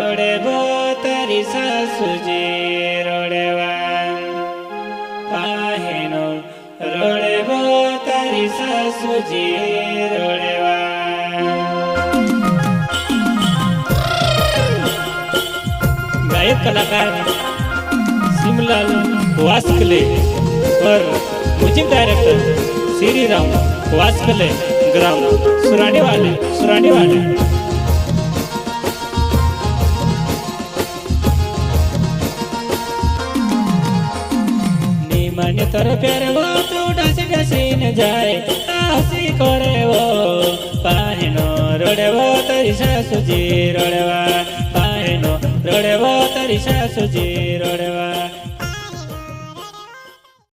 रोडे भो तारी सासूजी रोडेवा पाहेनो रोडे भो तारी सासूजी रोडेवा। गायक कलाकार सिमलाल वास्कले और म्यूजिक डायरेक्टर श्री राम वास्कले ग्राम सुराड़ीवाले मान्य तर प्यार वो तू ढासी ढासी न जाए आसी करे वो पाहेनो रोडे वो तारी सासूजी रोडेवा पाहेनो रोडे वो तारी सासूजी रोडेवा।